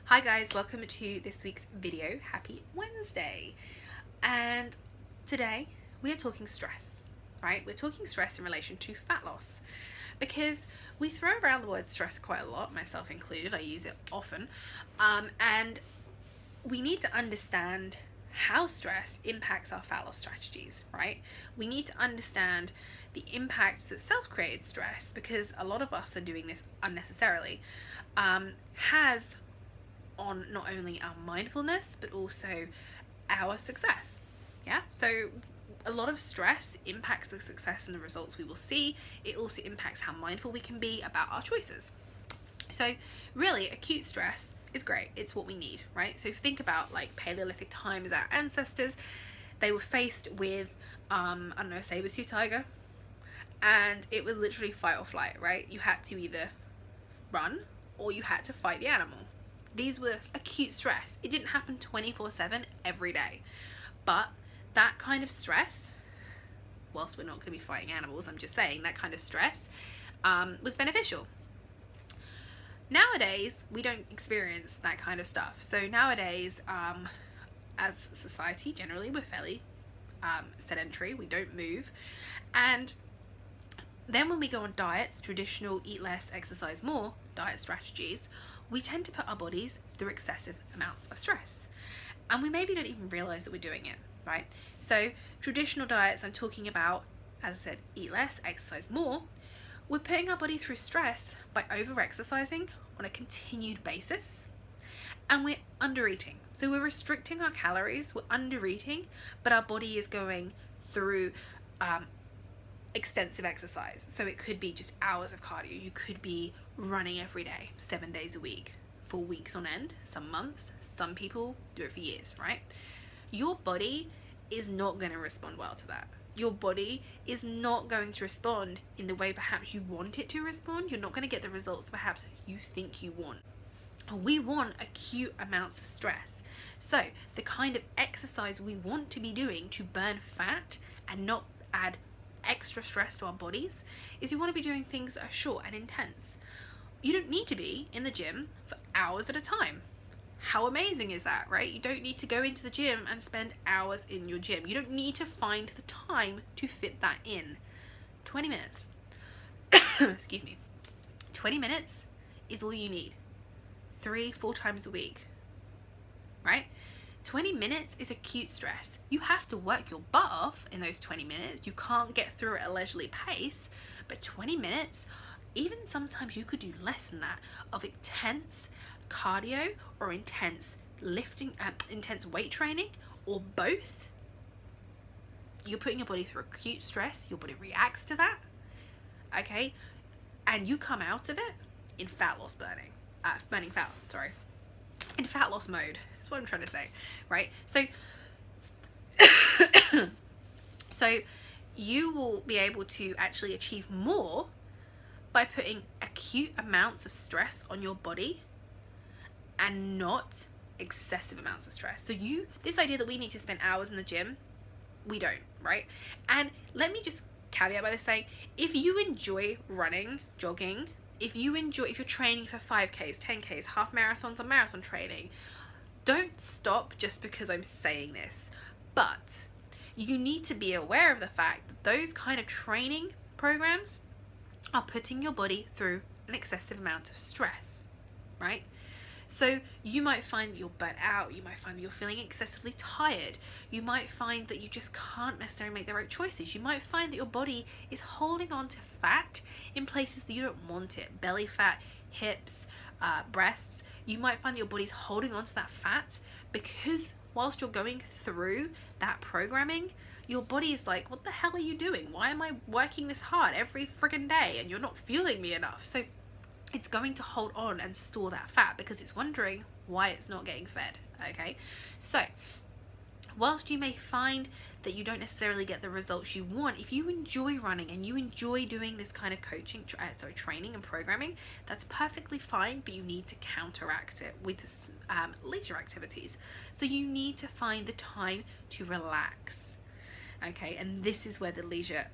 Hi guys, welcome to this week's video. Happy Wednesday. And today we are talking stress, right? We're talking stress in relation to fat loss because we throw around the word stress quite a lot, myself included. I use it often. And we need to understand how stress impacts our fat loss strategies, right? We need to understand the impacts that self-created stress, because a lot of us are doing this unnecessarily, has on not only our mindfulness but also our success. Yeah, so a lot of stress impacts the success and the results we will see. It also impacts how mindful we can be about our choices. So really, acute stress is great. It's what we need, right? So think about like Paleolithic times, our ancestors, they were faced with I don't know, saber-tooth tiger, and it was literally fight or flight, right? You had to either run or you had to fight the animal. These were acute stress. It didn't happen 24/7 every day. But that kind of stress, whilst we're not going to be fighting animals, I'm just saying that kind of stress was beneficial. Nowadays, we don't experience that kind of stuff. So nowadays, as society, generally, we're fairly sedentary. We don't move. And then when we go on diets, traditional eat less, exercise more diet strategies, we tend to put our bodies through excessive amounts of stress. And we maybe don't even realize that we're doing it, right? So traditional diets, I'm talking about, as I said, eat less, exercise more. We're putting our body through stress by over-exercising on a continued basis, and we're under-eating. So we're restricting our calories, we're under-eating, but our body is going through extensive exercise. So it could be just hours of cardio. You could be running every day, 7 days a week, for weeks on end, some months. Some people do it for years, right? Your body is not going to respond well to that. Your body is not going to respond in the way perhaps you want it to respond. You're not going to get the results perhaps you think you want. We want acute amounts of stress. So the kind of exercise we want to be doing to burn fat and not add extra stress to our bodies is we want to be doing things that are short and intense. You don't need to be in the gym for hours at a time. How amazing is that, right? You don't need to go into the gym and spend hours in your gym. You don't need to find the time to fit that in. 20 minutes. Excuse me. 20 minutes is all you need. 3-4 times a week, right? 20 minutes is acute stress. You have to work your butt off in those 20 minutes. You can't get through it at a leisurely pace, but 20 minutes, even sometimes you could do less than that, of intense cardio or intense lifting, intense weight training, or both. You're putting your body through acute stress. Your body reacts to that, okay? And you come out of it in fat loss burning fat, in fat loss mode. That's what I'm trying to say, right? So you will be able to actually achieve more by putting acute amounts of stress on your body and not excessive amounts of stress. So this idea that we need to spend hours in the gym, we don't, right? And let me just caveat by this saying, if you enjoy running, jogging, if you're training for 5Ks, 10Ks, half marathons, or marathon training, don't stop just because I'm saying this. But you need to be aware of the fact that those kind of training programs are putting your body through an excessive amount of stress, right? So you might find that you're burnt out, you might find that you're feeling excessively tired, you might find that you just can't necessarily make the right choices, you might find that your body is holding on to fat in places that you don't want it, belly fat, hips, breasts. You might find that your body's holding on to that fat because whilst you're going through that programming, your body is like, what the hell are you doing? Why am I working this hard every friggin' day and you're not fueling me enough? So it's going to hold on and store that fat because it's wondering why it's not getting fed, okay? So whilst you may find that you don't necessarily get the results you want, if you enjoy running and you enjoy doing this kind of training and programming, that's perfectly fine, but you need to counteract it with leisure activities. So you need to find the time to relax, okay? And this is where the leisure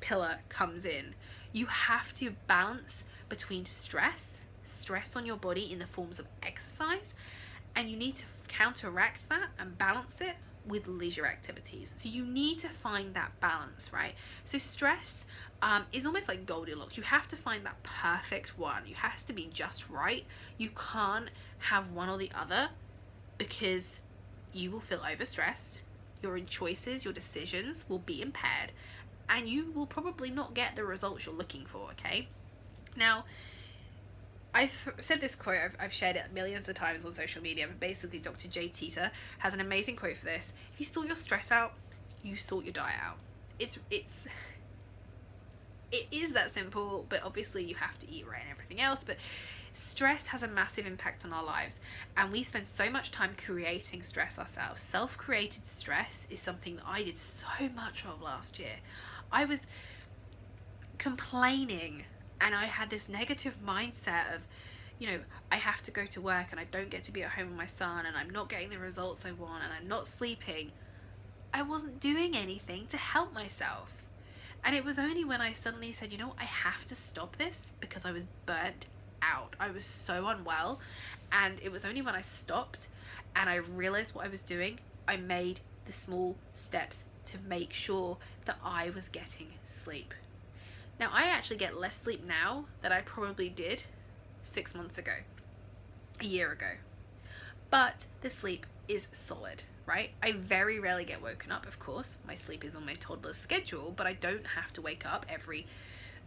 pillar comes in. You have to balance between stress, stress on your body in the forms of exercise, and you need to counteract that and balance it with leisure activities. So you need to find that balance, right? So stress is almost like Goldilocks. You have to find that perfect one. You have to be just right. You can't have one or the other, because you will feel overstressed. Your choices, your decisions will be impaired, and you will probably not get the results you're looking for, okay? Now, I've said this quote, I've shared it millions of times on social media, but basically Dr. Jay Tita has an amazing quote for this. If you sort your stress out, you sort your diet out. It is that simple, but obviously you have to eat right and everything else. But stress has a massive impact on our lives, and we spend so much time creating stress ourselves. Self-created stress is something that I did so much of last year. I was complaining, and I had this negative mindset of, you know, I have to go to work and I don't get to be at home with my son, and I'm not getting the results I want, and I'm not sleeping. I wasn't doing anything to help myself. And it was only when I suddenly said, you know what, I have to stop this, because I was burnt out. I was so unwell, and it was only when I stopped and I realized what I was doing, I made the small steps to make sure that I was getting sleep. Now, I actually get less sleep now than I probably did 6 months ago, a year ago. But the sleep is solid, right? I very rarely get woken up, of course. My sleep is on my toddler's schedule, but I don't have to wake up every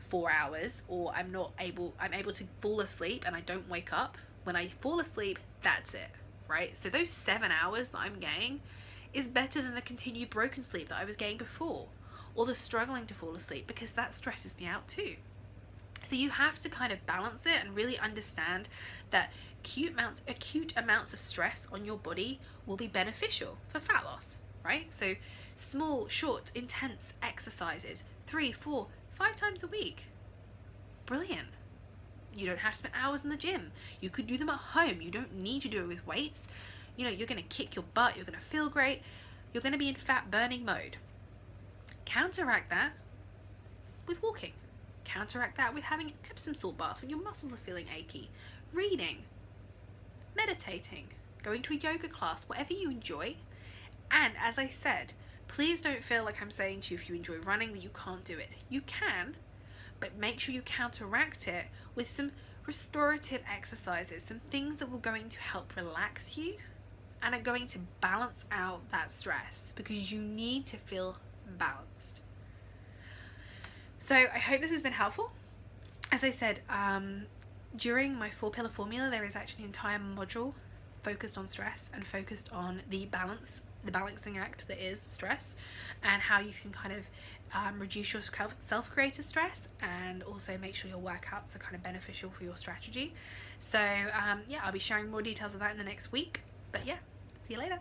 4 hours, or I'm able to fall asleep and I don't wake up. When I fall asleep, that's it, right? So those 7 hours that I'm getting is better than the continued broken sleep that I was getting before, or the struggling to fall asleep, because that stresses me out too. So you have to kind of balance it and really understand that acute amounts of stress on your body will be beneficial for fat loss, right? So small, short, intense exercises, 3, 4, 5 times a week. Brilliant. You don't have to spend hours in the gym. You could do them at home. You don't need to do it with weights. You know, you're going to kick your butt. You're going to feel great. You're going to be in fat burning mode. Counteract that with walking. Counteract that with having an Epsom salt bath when your muscles are feeling achy. Reading, meditating, going to a yoga class, whatever you enjoy. And as I said, please don't feel like I'm saying to you, if you enjoy running, that you can't do it. You can, but make sure you counteract it with some restorative exercises, some things that will going to help relax you and are going to balance out that stress, because you need to feel balanced. So I hope this has been helpful. As I said, during my 4-pillar formula, there is actually an entire module focused on stress and focused on the balancing act that is stress, and how you can kind of reduce your self-created stress, and also make sure your workouts are kind of beneficial for your strategy. So yeah, I'll be sharing more details of that in the next week. But yeah, see you later.